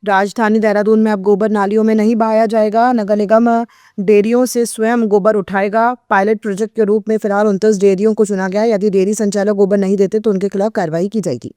राजधानी देहरादून में अब गोबर नालियों में नहीं बहाया जाएगा। नगर निगम डेयरियों से स्वयं गोबर उठाएगा। पायलट प्रोजेक्ट के रूप में फिलहाल 29 डेयरियों को चुना गया है। यदि डेयरी संचालक गोबर नहीं देते तो उनके खिलाफ कार्रवाई की जाएगी।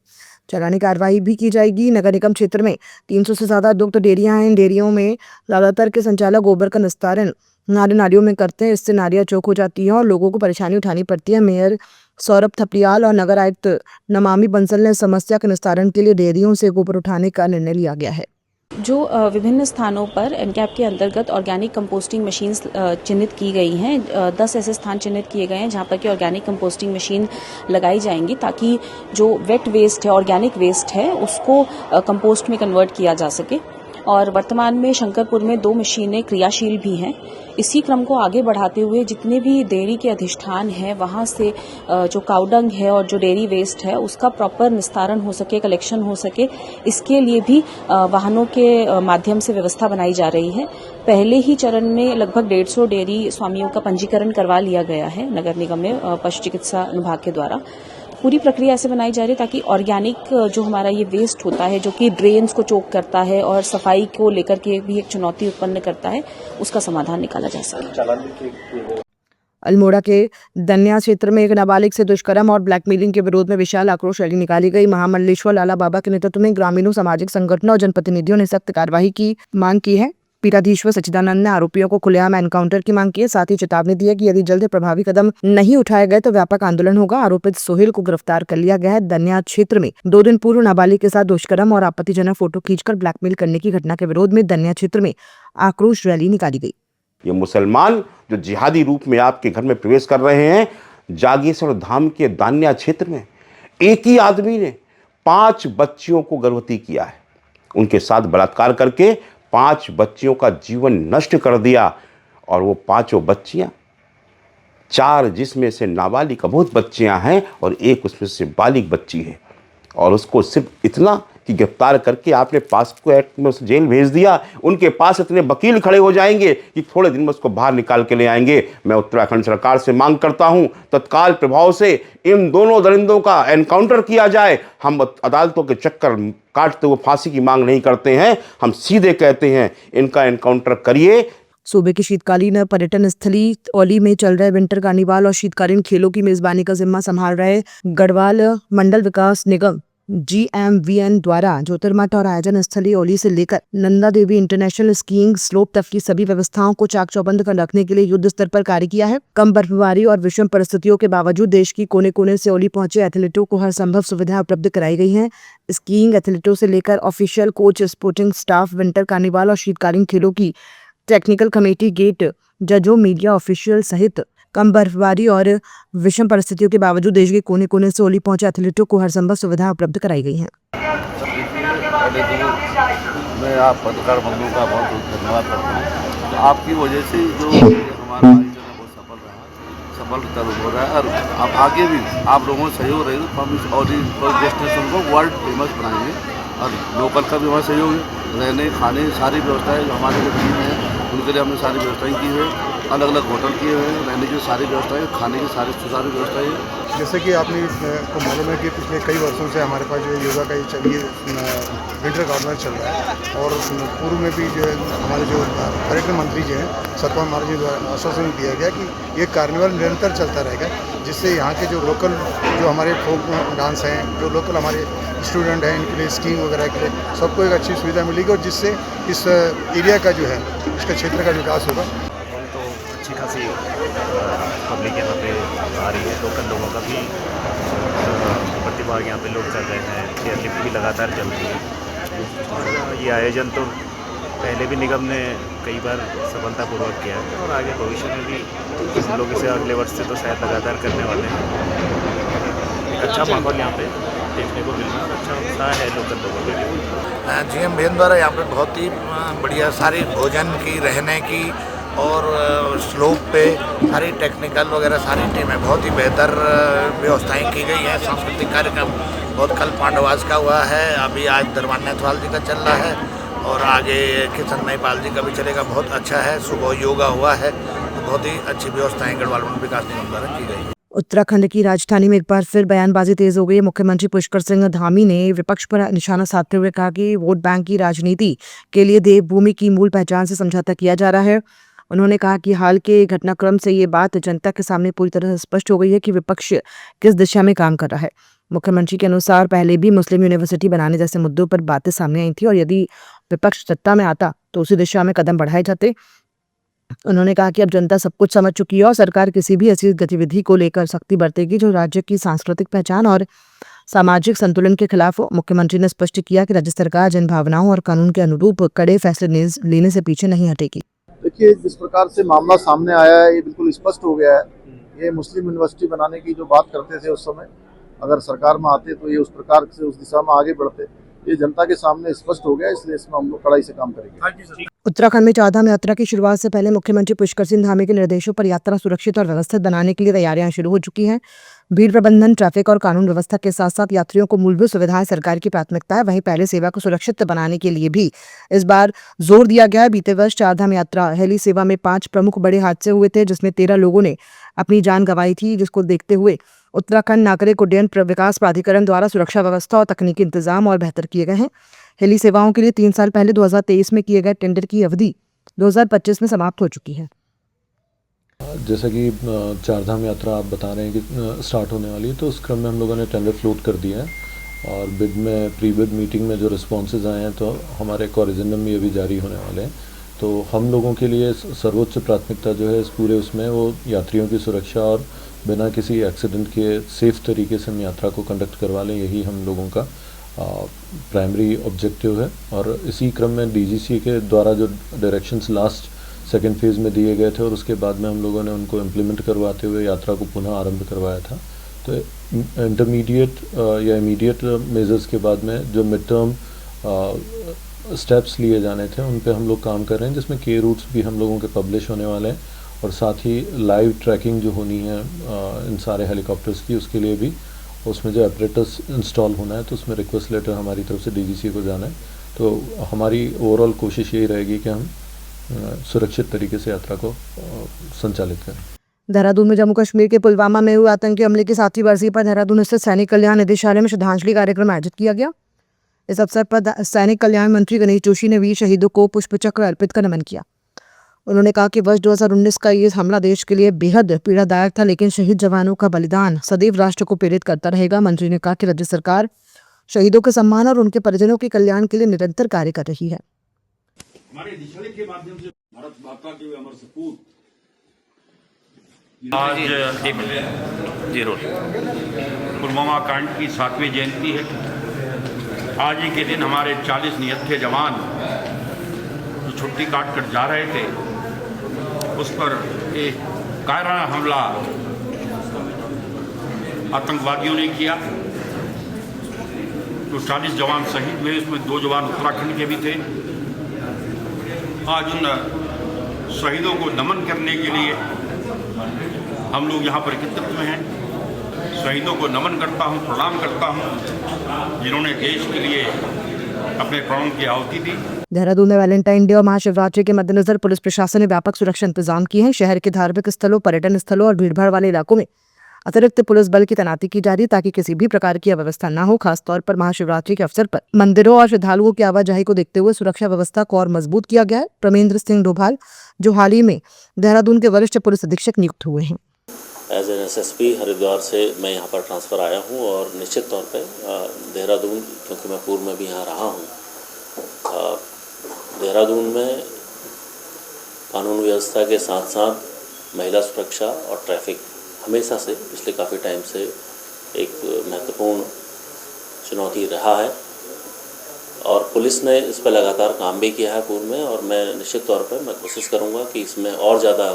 चालानी कार्रवाई भी की जाएगी। नगर निगम क्षेत्र में 300 से ज्यादा दुग्ध डेयरियां हैं। इन डेयरियों में ज्यादातर के संचालक गोबर का निस्तारण नालियों में करते हैं। इससे नालियां चौक हो जाती हैं और लोगों को परेशानी उठानी पड़ती है। मेयर सौरभ थपलियाल और नगर आयुक्त नमामि बंसल ने समस्या के निस्तारण के लिए डेयरियों से गोबर उठाने का निर्णय लिया गया है। जो विभिन्न स्थानों पर एनकैप के अंतर्गत ऑर्गेनिक कंपोस्टिंग मशीन्स चिन्हित की गई हैं। 10 ऐसे स्थान चिन्हित किए गए हैं जहां पर कि ऑर्गेनिक कंपोस्टिंग मशीन लगाई जाएंगी ताकि जो वेट वेस्ट है, ऑर्गेनिक वेस्ट है, उसको कंपोस्ट में कन्वर्ट किया जा सके। और वर्तमान में शंकरपुर में 2 मशीनें क्रियाशील भी हैं। इसी क्रम को आगे बढ़ाते हुए जितने भी डेयरी के अधिष्ठान हैं वहां से जो काउडंग है और जो डेयरी वेस्ट है उसका प्रॉपर निस्तारण हो सके, कलेक्शन हो सके, इसके लिए भी वाहनों के माध्यम से व्यवस्था बनाई जा रही है। पहले ही चरण में लगभग 150 डेयरी स्वामियों का पंजीकरण करवा लिया गया है नगर निगम में पशु चिकित्सा विभाग के द्वारा। पूरी प्रक्रिया ऐसे बनाई जा रही है ताकि ऑर्गेनिक जो हमारा ये वेस्ट होता है जो कि ड्रेन्स को चोक करता है और सफाई को लेकर के भी एक चुनौती उत्पन्न करता है, उसका समाधान निकाला जा सके। अल्मोड़ा के दन्या क्षेत्र में एक नाबालिग से दुष्कर्म और ब्लैकमेलिंग के विरोध में विशाल आक्रोश रैली निकाली गई। महामंडलेश्वर लाला बाबा के नेतृत्व में ग्रामीणों, सामाजिक संगठनों और जनप्रतिनिधियों ने सख्त कार्रवाई की मांग की है। पीठाधीश्वर सच्चिदानंद ने आरोपियों को खुलेआम एनकाउंटर की मांग की है। साथ ही चेतावनी दी है कि यदि जल्द प्रभावी कदम नहीं उठाए गए तो व्यापक आंदोलन होगा। आरोपित सोहेल को गिरफ्तार कर लिया गया है। दन्या क्षेत्र में 2 दिन पूर्व नाबालिग के साथ दुष्कर्म और आपत्तिजनक फोटो खींचकर ब्लैकमेल करने की घटना के विरोध में दन्या क्षेत्र में आक्रोश रैली निकाली गई। ये मुसलमान जो जिहादी रूप में आपके घर में प्रवेश कर रहे हैं, जागेश्वर धाम के दान्या क्षेत्र में एक ही आदमी ने 5 बच्चियों को गर्भवती किया है। उनके साथ बलात्कार करके 5 बच्चियों का जीवन नष्ट कर दिया। और वो 5 बच्चियां, 4 जिसमें से नाबालिग अबोध बच्चियां हैं और एक उसमें से बालिग बच्ची है। और उसको सिर्फ इतना कि गिरफ्तार करके आपने पास्को एक्ट में उसे जेल भेज दिया। उनके पास इतने वकील खड़े हो जाएंगे कि थोड़े दिन में उसको बाहर निकाल के ले आएंगे। मैं उत्तराखंड सरकार से मांग करता हूं तत्काल प्रभाव से इन दोनों दरिंदों का एनकाउंटर किया जाए। हम अदालतों के चक्कर काटते हुए फांसी की मांग नहीं करते हैं, हम सीधे कहते हैं इनका एनकाउंटर करिए। सूबे की शीतकालीन पर्यटन स्थली औली में चल रहे विंटर कार्निवाल और शीतकालीन खेलों की मेजबानी का जिम्मा संभाल रहे गढ़वाल मंडल विकास निगम GMVN द्वारा ज्योतिर्मठ और आयोजन स्थली औली से लेकर Nanda Devi international skiing slope तक की सभी व्यवस्थाओं को चाक चौबंद कर रखने के लिए युद्ध स्तर पर कार्य किया है। कम बर्फबारी और विषम परिस्थितियों के बावजूद देश की कोने कोने से औली पहुंचे एथलीटों को हर संभव सुविधाएं उपलब्ध कराई गई हैं। स्कीइंग एथलीटों से लेकर official coach, sporting staff, winter carnival और शीतकालीन खेलों की टेक्निकल कमेटी, गेट जजों, मीडिया ऑफिशियल सहित कम बर्फबारी और विषम परिस्थितियों के बावजूद देश के कोने कोने से औली पहुंचे एथलीटों को हर संभव सुविधाएं उपलब्ध कराई गई हैं। मैं आप पत्रकार बंधुओं का बहुत बहुत धन्यवाद करता हूँ। तो आपकी वजह से जो हमारा आयोजन है बहुत सफल हो रहा है और आप आगे भी आप लोगों से सहयोग रहेगा तो हम इस औली डेस्टिनेशन को वर्ल्ड फेमस बनाएंगे। और लोकल का भी हमारा सहयोग है, रहने खाने सारी व्यवस्थाएं जो हमारे जो टीम है उनके लिए हमने सारी व्यवस्थाएं की है। अलग अलग होटल किए हुए हैं, रहने की सारी व्यवस्थाएं, खाने की सारी व्यवस्थाएं है। जैसे कि आपने को मालूम है कि पिछले कई वर्षों से हमारे पास जो योगा का ये चलिए विंटर कार्निवल चल रहा है और पूर्व में भी जो हमारे जो पर्यटन मंत्री जो हैं सतपाल महाराज जी द्वारा आश्वासन दिया गया कि ये कार्निवल निरंतर चलता रहेगा, जिससे यहाँ के जो लोकल जो हमारे फोक डांस हैं, जो लोकल हमारे स्टूडेंट हैं, इनके लिए स्कीइंग वगैरह के लिए सबको एक अच्छी सुविधा मिलेगी और जिससे इस एरिया का जो है इसका क्षेत्र का विकास होगा। तो अच्छी खासी पब्लिक यहाँ पे आ रही है, लोकल लोगों का भी प्रतिभाग यहाँ पे लोग चल रहे हैं, चेयरलिफ्ट भी लगातार चल रही है। और ये आयोजन तो पहले भी निगम ने कई बार सफलतापूर्वक किया है और आगे भविष्य में भी हम लोग इसे अगले वर्ष से तो शायद लगातार करने वाले हैं। एक अच्छा माहौल यहाँ पे देखने को मिल रहा है, अच्छा उत्साह है लोकल लोगों के लिए। GMVN द्वारा यहाँ पे बहुत ही बढ़िया सारी भोजन की, रहने की और स्लोप पे सारी टेक्निकल वगैरह सारी टीमें बहुत ही बेहतर व्यवस्थाएं की गई हैं। सांस्कृतिक कार्यक्रम बहुत कल पांडवास का हुआ है, अभी आज धर्मांड नेथवाल जी का चल रहा है और आगे किशन महिपाल जी का भी चलेगा। बहुत अच्छा है, सुबह योगा हुआ है, बहुत ही अच्छी व्यवस्थाएं गढ़वाल मंडल विकास निगम द्वारा की गई है। उत्तराखंड की राजधानी में एक बार फिर बयानबाजी तेज हो गई है। मुख्यमंत्री पुष्कर सिंह धामी ने विपक्ष पर निशाना साधते हुए कहा कि वोट बैंक की राजनीति के लिए देवभूमि की मूल पहचान से समझौता किया जा रहा है। उन्होंने कहा कि हाल के घटनाक्रम से ये बात जनता के सामने पूरी तरह स्पष्ट हो गई है कि विपक्ष किस दिशा में काम कर रहा है। मुख्यमंत्री के अनुसार पहले भी मुस्लिम यूनिवर्सिटी बनाने जैसे मुद्दों पर बातें सामने आई थी और यदि विपक्ष सत्ता में आता तो उसी दिशा में कदम बढ़ाए जाते। उन्होंने कहा कि अब जनता सब कुछ समझ चुकी है और सरकार किसी भी ऐसी गतिविधि को लेकर सख्ती बरतेगी जो राज्य की सांस्कृतिक पहचान और सामाजिक संतुलन के खिलाफ हो। मुख्यमंत्री ने स्पष्ट किया कि राज्य सरकार जन भावनाओं और कानून के अनुरूप कड़े फैसले लेने से पीछे नहीं हटेगी। देखिए, जिस प्रकार से मामला सामने आया है ये बिल्कुल स्पष्ट हो गया है। ये मुस्लिम यूनिवर्सिटी बनाने की जो बात करते थे उस समय, अगर सरकार में आते तो ये उस प्रकार से उस दिशा में आगे बढ़ते, ये जनता के सामने स्पष्ट हो गया। इसलिए इसमें हम लोग कड़ाई से काम करेंगे। उत्तराखंड में चारधाम यात्रा की शुरुआत से पहले मुख्यमंत्री पुष्कर सिंह धामी के निर्देशों पर यात्रा सुरक्षित और व्यवस्थित बनाने के लिए तैयारियां शुरू हो चुकी हैं। भीड़ प्रबंधन, ट्रैफिक और कानून व्यवस्था के साथ साथ यात्रियों को मूलभूत सुविधाएं सरकार की प्राथमिकता है। वहीं पहले सेवा को सुरक्षित बनाने के लिए भी इस बार जोर दिया गया है। बीते वर्ष चारधाम यात्रा हेली सेवा में 5 प्रमुख बड़े हादसे हुए थे जिसमें 13 लोगों ने अपनी जान गंवाई थी, जिसको देखते हुए उत्तराखंड नागरिक उड्डयन विकास प्राधिकरण द्वारा सुरक्षा व्यवस्था और तकनीकी इंतजाम और बेहतर किए गए हैं। हेली सेवाओं के लिए 3 साल पहले 2023 में किए गए टेंडर की अवधि 2025 में समाप्त हो चुकी है। जैसा कि चारधाम यात्रा आप बता रहे हैं कि स्टार्ट होने वाली है, तो उस क्रम में हम लोगों ने टेंडर फ्लोट कर दिया है और बिड में प्री बिड मीटिंग में जो रिस्पॉन्सेज आए हैं तो हमारे कॉरिजेंडम में ये भी जारी होने वाले हैं। तो हम लोगों के लिए सर्वोच्च प्राथमिकता जो है इस पूरे उसमें वो यात्रियों की सुरक्षा और बिना किसी एक्सीडेंट के सेफ तरीके से हम यात्रा को कंडक्ट करवा लें, यही हम लोगों का प्राइमरी ऑब्जेक्टिव है। और इसी क्रम में डीजीसी के द्वारा जो डायरेक्शंस लास्ट सेकेंड फेज़ में दिए गए थे और उसके बाद में हम लोगों ने उनको इम्प्लीमेंट करवाते हुए यात्रा को पुनः आरंभ करवाया था। तो इंटरमीडिएट या इमीडिएट मेजर्स के बाद में जो मिड टर्म स्टेप्स लिए जाने थे उन पे हम लोग काम कर रहे हैं, जिसमें के रूट्स भी हम लोगों के पब्लिश होने वाले हैं और साथ ही लाइव ट्रैकिंग जो होनी है इन सारे हेलीकॉप्टर्स की, उसके लिए भी उसमें जो ऑपरेटर्स इंस्टॉल होना है तो उसमें रिक्वेस्ट लेटर हमारी तरफ से डीजीसी को जाना है। तो हमारी ओवरऑल कोशिश यही रहेगी कि हम सुरक्षित तरीके से यात्रा को संचालित करें। देहरादून में जम्मू कश्मीर के पुलवामा में हुए आतंकी हमले की 7वीं बरसी पर देहरादून स्थित सैनिक कल्याण निदेशालय में श्रद्धांजलि कार्यक्रम आयोजित किया गया। इस अवसर पर सैनिक कल्याण मंत्री गणेश जोशी ने वीर शहीदों को पुष्पचक्र अर्पित कर नमन किया। उन्होंने कहा कि वर्ष 2019 का ये हमला देश के लिए बेहद पीड़ादायक था, लेकिन शहीद जवानों का बलिदान सदैव राष्ट्र को प्रेरित करता रहेगा। मंत्री ने कहा कि राज्य सरकार शहीदों के सम्मान और उनके परिजनों के कल्याण के लिए निरंतर कार्य कर रही है। हमारे निशाले के माध्यम से भारत माता के अमर सपूत आज पुलवामा कांड की 7वीं जयंती है। आज ही के दिन हमारे 40 निहत्थे जवान जो छुट्टी काट कर जा रहे थे उस पर एक कायराना हमला आतंकवादियों ने किया। तो 40 जवान शहीद हुए, उसमें 2 जवान उत्तराखंड के भी थे। आज उन शहीदों को नमन करने के लिए हम लोग यहाँ पर एकत्रित हैं। शहीदों को नमन करता हूँ, प्रणाम करता हूँ जिन्होंने देश के लिए अपने प्राणों की आहुति दी। देहरादून में वैलेंटाइन डे और महाशिवरात्रि के मद्देनजर पुलिस प्रशासन ने व्यापक सुरक्षा इंतजाम किए हैं। शहर के धार्मिक स्थलों, पर्यटन स्थलों और भीड़भाड़ वाले इलाकों में अतिरिक्त पुलिस बल की तैनाती की जा रही है ताकि किसी भी प्रकार की अव्यवस्था न हो। खासतौर पर महाशिवरात्रि के अवसर पर मंदिरों और श्रद्धालुओं की आवाजाही को देखते हुए सुरक्षा व्यवस्था को और मजबूत किया गया है। प्रमेंद्र सिंह डोभाल, जो हाल ही में देहरादून के वरिष्ठ पुलिस अधीक्षक नियुक्त हुए हैं। एज एन एसएसपी हरिद्वार से मैं यहाँ पर ट्रांसफ़र आया हूँ और निश्चित तौर पे देहरादून, क्योंकि मैं पूर्व में भी यहाँ रहा हूँ, देहरादून में कानून व्यवस्था के साथ साथ महिला सुरक्षा और ट्रैफिक हमेशा से पिछले काफ़ी टाइम से एक महत्वपूर्ण चुनौती रहा है और पुलिस ने इस पर लगातार काम भी किया है पूर्व में। और मैं निश्चित तौर पर मैं कोशिश करूँगा कि इसमें और ज़्यादा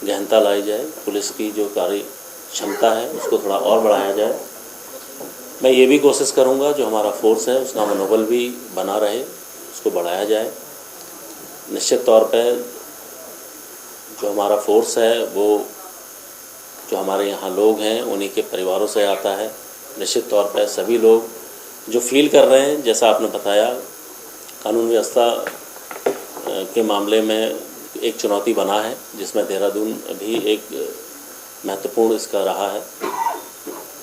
गहनता लाई जाए, पुलिस की जो कार्य क्षमता है उसको थोड़ा और बढ़ाया जाए। मैं ये भी कोशिश करूँगा जो हमारा फोर्स है उसका मनोबल भी बना रहे, उसको बढ़ाया जाए। निश्चित तौर पर जो हमारा फोर्स है वो जो हमारे यहाँ लोग हैं उन्हीं के परिवारों से आता है। निश्चित तौर पर सभी लोग जो फील कर रहे हैं, जैसा आपने बताया, कानून व्यवस्था के मामले में एक चुनौती बना है जिसमें देहरादून भी एक महत्वपूर्ण इसका रहा है।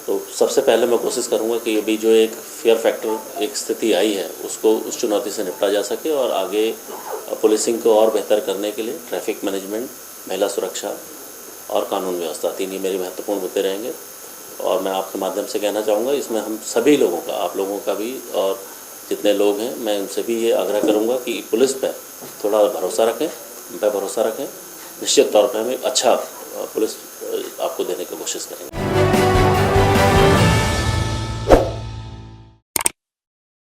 तो सबसे पहले मैं कोशिश करूंगा कि अभी जो एक फियर फैक्टर एक स्थिति आई है उसको उस चुनौती से निपटा जा सके और आगे पुलिसिंग को और बेहतर करने के लिए ट्रैफिक मैनेजमेंट, महिला सुरक्षा और कानून व्यवस्था, तीन ही मेरी महत्वपूर्ण मुद्दे रहेंगे। और मैं आपके माध्यम से कहना चाहूँगा, इसमें हम सभी लोगों का, आप लोगों का भी और जितने लोग हैं, मैं उनसे भी ये आग्रह करूँगा कि पुलिस पर थोड़ा भरोसा रखें, उन पर भरोसा रखें। निश्चित तौर पर हम एक अच्छा पुलिस आपको देने की कोशिश करेंगे।